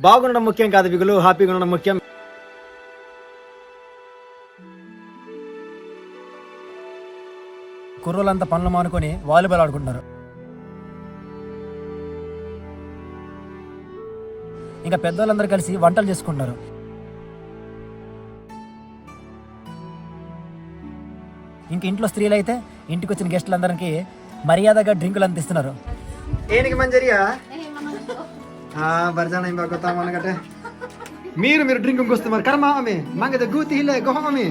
బాగుండడం ముఖ్యం కాదు బిగులు, హ్యాపీగా ఉండడం ముఖ్యం. కుర్రోళ్ళంతా పనులు మానుకొని వాలీబాల్ ఆడుకుంటున్నారు. ఇంకా పెద్దవాళ్ళందరూ కలిసి వంటలు చేసుకుంటున్నారు. ఇంక ఇంట్లో స్త్రీలు అయితే ఇంటికి వచ్చిన గెస్టులందరికీ మర్యాదగా డ్రింకులు అందిస్తున్నారు. ఏనికి మంజరియా బర్జానా ఇంకొక మనకటే మీరు డ్రింక్ వస్తున్నారు కర్మ ఆమె మంగ గూతి హిల్లే గోహమి.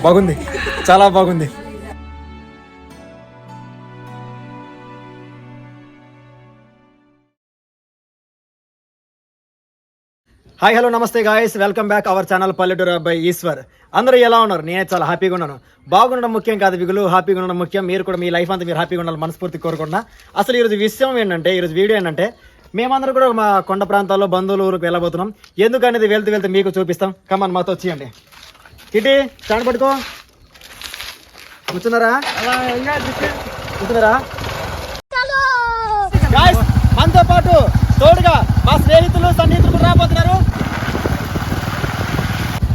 బాగుంది, చాలా బాగుంది. హాయ్ హలో నమస్తే guys, welcome back our channel పల్లెటూరు అబ్బాయి ఈశ్వర్. అందరూ ఎలా ఉన్నారు? నేనే చాలా హ్యాపీగా ఉన్నాను. బాగుండడం ముఖ్యం కాదు బిగులు, హ్యాపీగా ఉండడం ముఖ్యం. మీరు కూడా మీ లైఫ్ అంతా మీరు హ్యాపీగా ఉండాలి మనస్ఫూర్తి కోరుకుంటున్నా. అసలు ఈరోజు విషయం ఏంటంటే, ఈరోజు వీడియో ఏంటంటే, మేమందరూ కూడా మా కొండ ప్రాంతాల్లో బంధువుల ఊరికి వెళ్ళబోతున్నాం. ఎందుకనేది వెళ్తూ మీకు చూపిస్తాం. కమాన్ మాతో వచ్చేయండి. కిటీ స్టాండ్ పట్టుకో. కూర్చున్నారా? మనతో పాటు తోడుగా మా స్నేహితులు సన్నిహితులు రాబోతున్నారు.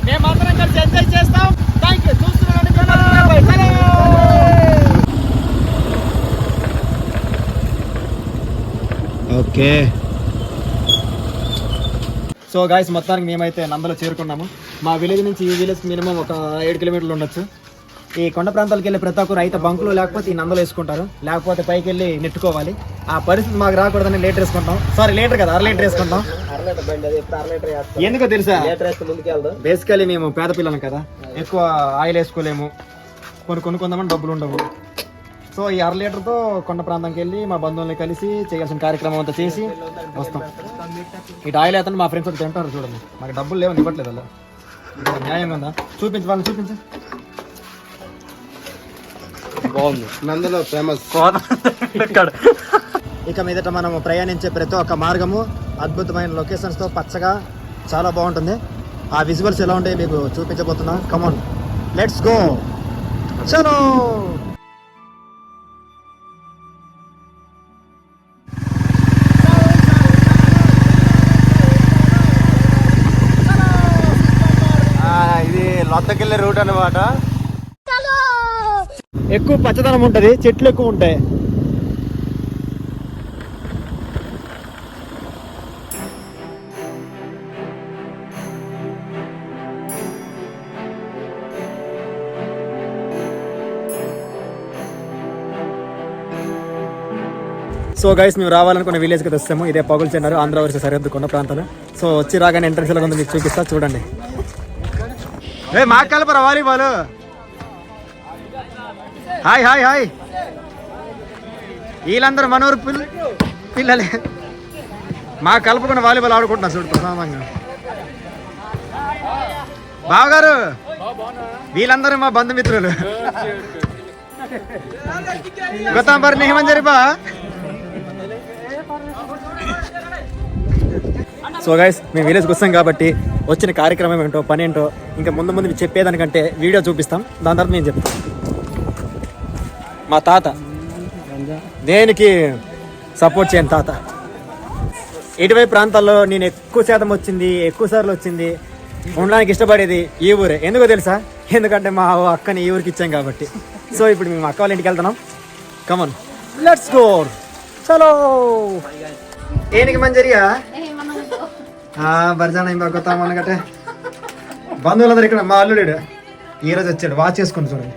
మేమందరం కలిసి ఎంజాయ్ చేస్తాం. Thank you. Okay so guys, మొత్తానికి మేమైతే నందలో చేరుకున్నాము. మా విలేజ్ నుంచి ఈ విలేజ్ మినిమం ఒక 7 కిలోమీటర్లు ఉండొచ్చు. ఈ కొండ ప్రాంతాలకు వెళ్ళి ప్రతి ఒక్కరు అయితే బంకులు లేకపోతే ఈ నందలు వేసుకుంటారు, లేకపోతే పైకి వెళ్ళి నెట్టుకోవాలి. ఆ పరిస్థితి మాకు రాకూడదని లీటర్ వేసుకుంటాం. సారీ లీటర్ కదా, 1 లీటర్ వేసుకుంటాం. ఎందుకో తెలుసా, బేసికలీ మేము పేద పిల్లలం కదా, ఎక్కువ ఆయిల్ వేసుకోలేము, కొందామని డబ్బులు ఉండవు. సో ఈ 1/2 లీటర్తో కొండ ప్రాంతానికి వెళ్ళి మా బంధువుల్ని కలిసి చేయాల్సిన కార్యక్రమం అంతా చేసి వస్తాం. ఇటు ఆయిల్ అయితే మా ఫ్రెండ్స్ తింటారు. చూడండి, మాకు డబ్బులు లేవని ఇవ్వట్లేదు. అలా న్యాయంగా ఉందా? చూపించు, వాళ్ళని చూపించు. బాగుంది, నందలో ఫేమస్. ఇక మీదట మనం ప్రయాణించే ప్రతి ఒక్క మార్గము అద్భుతమైన లొకేషన్స్తో పచ్చగా చాలా బాగుంటుంది. ఆ విజువల్స్ ఎలా ఉంటాయి మీకు చూపించబోతున్నా. కమాన్, లెట్స్ గో. చలో. ఇది లొత్తకెళ్ళే రూట్ అన్నమాట. ఎక్కువ పచ్చదనం ఉంటుంది, చెట్లు ఎక్కువ ఉంటాయి. సో గైస్, మేము రావాలనుకున్న విలేజ్కి వస్తాము. ఇదే పగులు చెన్నారు, ఆంధ్ర వర్సెస్ సరిహద్దు కొండ ప్రాంతాలు. సో వచ్చి రాగానే ఎంట్రన్స్ ఎలా ఉందో మీకు చూపిస్తా, చూడండి. మా కలపరా వాలీబాల్. Hi hi hi. వీళ్ళందరూ మనూరు పిల్లలే. మా కలుపుకున్న వాలీబాల్ ఆడుకుంటున్నా చూడు ప్రశాంతంగా. బావగారు, వీళ్ళందరూ మా బంధుమిత్రులు. గొత్తాంబర్ నిహమని జరిపా. సో గైస్, మేము విలేజ్కి వస్తాం కాబట్టి వచ్చిన కార్యక్రమం ఏంటో, పని ఏంటో ఇంకా ముందు చెప్పేదానికంటే వీడియో చూపిస్తాం. దాని తర్వాత నేను చెప్తాను. మా తాత దేనికి సపోర్ట్ చేయను తాత. ఇటువైపు ప్రాంతాల్లో నేను ఎక్కువ సార్లు వచ్చింది ఉండడానికి ఇష్టపడేది ఈ ఊరే. ఎందుకో తెలుసా? ఎందుకంటే మా అక్కని ఈ ఊరికి ఇచ్చాం కాబట్టి. సో ఇప్పుడు మేము అక్క వాళ్ళ ఇంటికి వెళ్తున్నాం. Come on, let's go. చలో. ఏనికి మంజరియా బర్జానా ఇంకొక మనకటే బంధువులందరూ ఇక్కడ. మా అల్లుడు ఈరోజు వచ్చాడు, వాచ్ చేసుకుని చూడండి.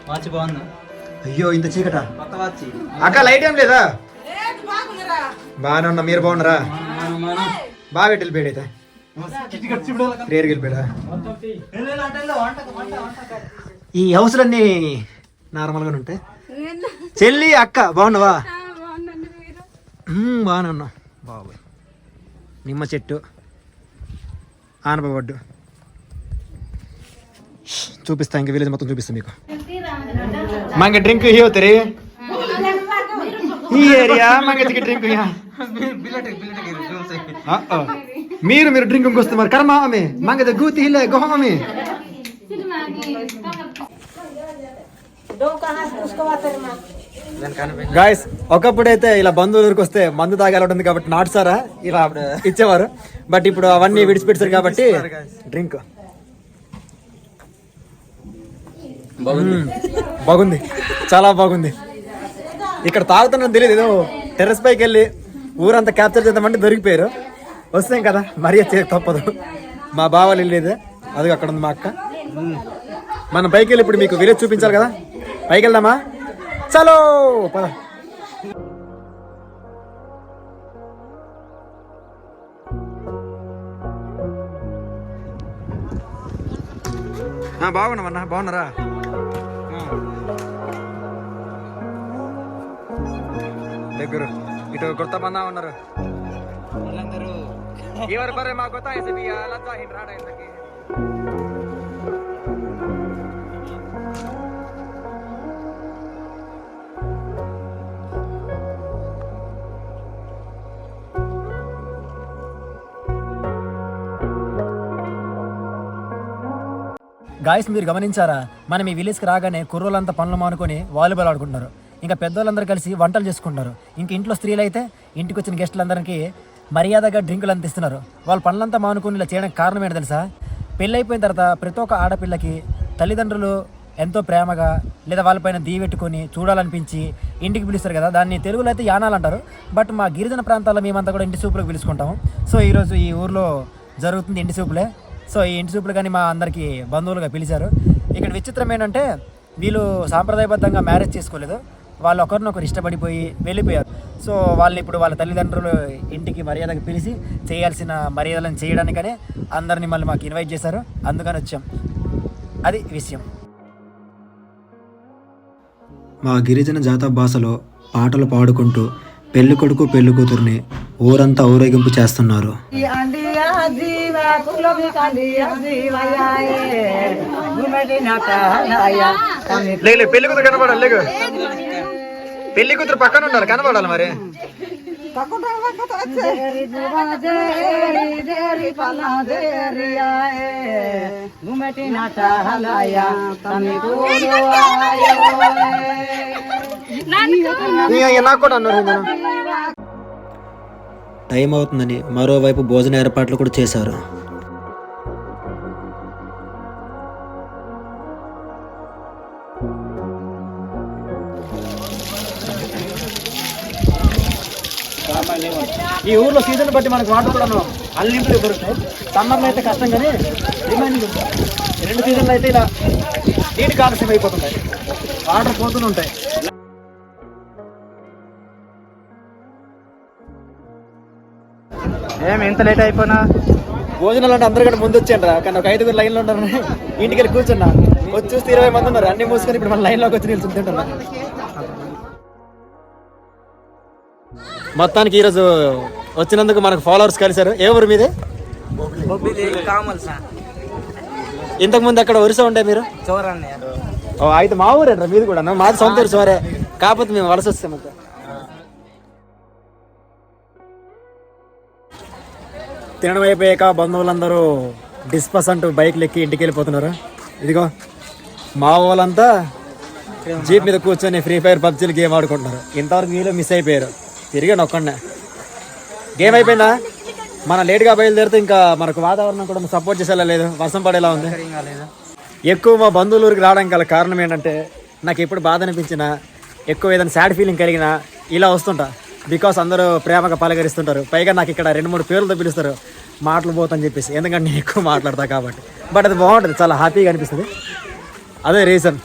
వాచ్ బాగుందా? అయ్యో ఇంత చీకట. అక్క లైట్ ఏం లేదా? బాగానే ఉన్నా, మీరు బాగున్నారా? బాగా వెళ్ళిపోయాడు అయితే రేరుకి వెళ్ళిపోయాడా? ఈ హౌస్లన్నీ నార్మల్గానే ఉంటాయి. చెల్లి అక్క బాగున్నావా? బాగానే ఉన్నా బాబాయ్. నిమ్మ చెట్టు, ఆనపబడ్డు చూపిస్తా. ఇంక విలేజ్ మొత్తం చూపిస్తా మీకు. మంగ డ్రింక్ హీ होते ఈ ఏరియా మంగకి డ్రింక్ మీరు డ్రింక్ వస్తున్నారు కర్మ ఆమె మంగ గూతి హిల్లే గోహమి. గాయస్ ఒకప్పుడైతే ఇలా బంధువుల ఊరికి వస్తే మందు తాగాలి ఉంటుంది కాబట్టి నాటు సారా ఇలా ఇచ్చేవారు. బట్ ఇప్పుడు అవన్నీ విడిచిపెట్టారు కాబట్టి డ్రింక్ బాగుంది, చాలా బాగుంది. ఇక్కడ తాగుతున్నా తెలియదు, ఏదో టెర్రస్ పైకి వెళ్ళి ఊరంతా క్యాప్చర్ చేద్దామంటే దొరికిపోయారు. వస్తాం కదా మరీ తప్పదు. మా బావాలు వెళ్ళేది అది అక్కడ ఉంది మా అక్క. మనం పైకి వెళ్ళి ఇప్పుడు మీకు విలేజ్ చూపించాలి కదా, పైకి వెళ్దామా? చలో పద. బాగున్నామన్నా, బాగున్నారా? దగ్గర ఇటు కొత్త బందా ఉన్నారు ఎవరు పరే మా కొత్త రాడానికి. గాయస్ మీరు గమనించారా, మనం ఈ విలేజ్కి రాగానే కుర్రోళ్ళంతా పనులు మానుకొని వాలీబాల్ ఆడుకుంటున్నారు. ఇంకా పెద్దోళ్ళందరూ కలిసి వంటలు చేసుకుంటున్నారు. ఇంక ఇంట్లో స్త్రీలు అయితే ఇంటికి వచ్చిన గెస్టులందరికీ మర్యాదగా డ్రింకులు అందిస్తున్నారు. వాళ్ళ పనులంతా మానుకొని ఇలా చేయడానికి కారణం ఏంటో తెలుసా? పెళ్ళి అయిపోయిన తర్వాత ప్రతి ఒక్క ఆడపిల్లకి తల్లిదండ్రులు ఎంతో ప్రేమగా లేదా వాళ్ళపైన దీవెట్టుకొని చూడాలనిపించి ఇంటికి పిలుస్తారు కదా, దాన్ని తెలుగులో అయితే యానాలు అంటారు. బట్ మా గిరిజన ప్రాంతాల్లో మేమంతా కూడా ఇంటి సూపులకు పిలుచుకుంటాము. సో ఈరోజు ఈ ఊర్లో జరుగుతుంది ఇంటి సూపులే. సో ఈ ఇంటి సూపులు కానీ మా అందరికీ బంధువులుగా పిలిచారు. ఇక్కడ విచిత్రం ఏంటంటే వీళ్ళు సాంప్రదాయబద్ధంగా మ్యారేజ్ చేసుకోలేదు, వాళ్ళు ఒకరినొకరు ఇష్టపడిపోయి వెళ్ళిపోయారు. సో వాళ్ళని ఇప్పుడు వాళ్ళ తల్లిదండ్రులు ఇంటికి మర్యాదగా పిలిచి చేయాల్సిన మర్యాదలను చేయడానికనే అందరినీ మళ్ళీ మాకు ఇన్వైట్ చేశారు, అందుకని వచ్చాం. అది విషయం. మా గిరిజన జాత భాషలో పాటలు పాడుకుంటూ పెళ్లి కొడుకు పెళ్లి కూతుర్ని ఊరంతా ఊరేగింపు చేస్తున్నారు. పెళ్లి కూతురు కనబడాలి, లేకు పెళ్లి కూతురు పక్కన ఉండాలి, కనబడాలి. మరి నాకు కూడా అన్నారు. టైం అవుతుందని మరోవైపు భోజన ఏర్పాట్లు కూడా చేశారు. ఈ ఊర్లో సీజన్ బట్టి మనకు వాటర్ కూడా అన్లిమిటెడ్ దొరుకుతాయి. సమ్మర్లో అయితే కష్టం, కానీ రిమైనింగ్ 2 సీజన్లు అయితే ఇలా నీటికి ఆలస్యం అయిపోతుంటాయి, వాటర్ పోతూనే ఉంటాయి. ఏమి ఎంత లేట్ అయిపోయినా భోజనాలు అంటే అందరికంటే ముందు వచ్చాను రా, కానీ ఒక 5 లైన్లో ఉన్నారు. ఇంటికి వెళ్ళి కూర్చున్నా, వచ్చి చూస్తే 20 మంది ఉన్నారు. అన్ని మూసుకొని ఇప్పుడు మన లైన్లోకి వచ్చి నిల్చుంటున్నా. మొత్తానికి ఈరోజు వచ్చినందుకు మనకు ఫాలోవర్స్ కలిశారు. ఏ ఊరు మీదే? ఇంతకుముందు అక్కడ ఒరిసా ఉండే మీరు? అయితే మా ఊరేట్రా మీది కూడా? మాది సొంత ఊరు సోరే, కాకపోతే మేము వలస వస్తాం. అంతా తినడం అయిపోయాక బంధువులందరూ డిస్పస్ అంటూ బైక్లు ఎక్కి ఇంటికి వెళ్ళిపోతున్నారు. ఇదిగో మా వాళ్ళంతా జీప్ మీద కూర్చొని ఫ్రీ ఫైర్ పబ్జీలు గేమ్ ఆడుకుంటున్నారు. ఇంతవరకు మీలో మిస్ అయిపోయారు, తిరిగాను ఒక్కడనే. గేమ్ అయిపోయిందా? మనం లేట్గా బయలుదేరితే ఇంకా మనకు వాతావరణం కూడా సపోర్ట్ చేసేలా లేదు, వర్షం పడేలా ఉంది. ఎక్కువ మా బంధువుల ఊరికి రావడానికి గల కారణం ఏంటంటే, నాకు ఎప్పుడు బాధ అనిపించినా, ఎక్కువ ఏదైనా సాడ్ ఫీలింగ్ కలిగినా ఇలా వస్తుంటా. బికాస్ అందరూ ప్రేమగా పలకరిస్తుంటారు. పైగా నాకు ఇక్కడ 2-3 పేర్లతో పిలుస్తారు, మాటలు పోతని చెప్పేసి, ఎందుకంటే నేను ఎక్కువ మాట్లాడతా కాబట్టి. బట్ అది బాగుంటుంది, చాలా హ్యాపీగా అనిపిస్తుంది, అదే రీజన్.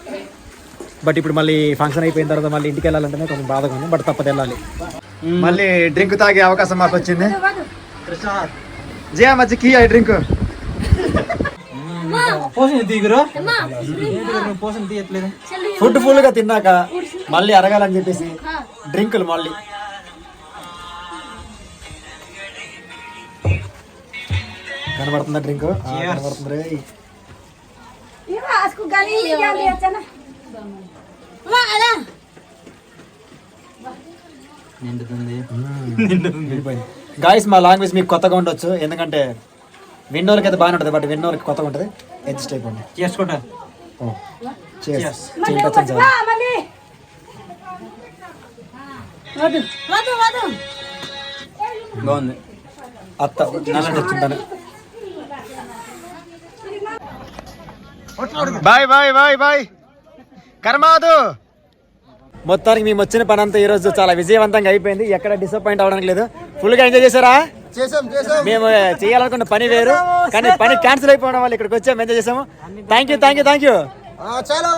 బట్ ఇప్పుడు మళ్ళీ ఫంక్షన్ అయిపోయిన తర్వాత మళ్ళీ ఇంటికి వెళ్ళాలంటేనే కొంచెం బాధగా ఉంది, బట్ తప్పదు వెళ్ళాలి. మళ్ళీ డ్రింక్ తాగే అవకాశం మాకు వచ్చింది. జియా మధ్య కీ డ్రింక్ ఫుడ్ ఫుల్ గా తిన్నాక మళ్ళీ అరగాలని చెప్పేసి డ్రింకులు మళ్ళీ. కనబడుతుందా డ్రింక్? కనబడుతుంది. గాయస్ మా లాంగ్వేజ్ మీకు కొత్తగా ఉండొచ్చు, ఎందుకంటే విన్నోళ్ళకి అయితే బాగానే ఉంటుంది, బట్ విన్నోళ్ళకి కొత్తగా ఉంటుంది. అడ్జస్ట్ అయిపోండి. చేసుకుంటా బాగుంది అత్త వచ్చింటాను. బాయ్ బాయ్ బాయ్ బాయ్ కర్మాదు. మొత్తానికి మేము వచ్చిన పని అంతా ఈరోజు చాలా విజయవంతంగా అయిపోయింది. ఎక్కడ డిసప్పాయింట్ అవడానికి లేదు. ఫుల్గా ఎంజాయ్ చేశారా? మేము చేయాలనుకున్న పని వేరు, కానీ పని క్యాన్సిల్ అయిపోవడం వల్ల ఇక్కడికి వచ్చాము, ఎంజాయ్ చేసాము. Thank you thank you thank you. చలో.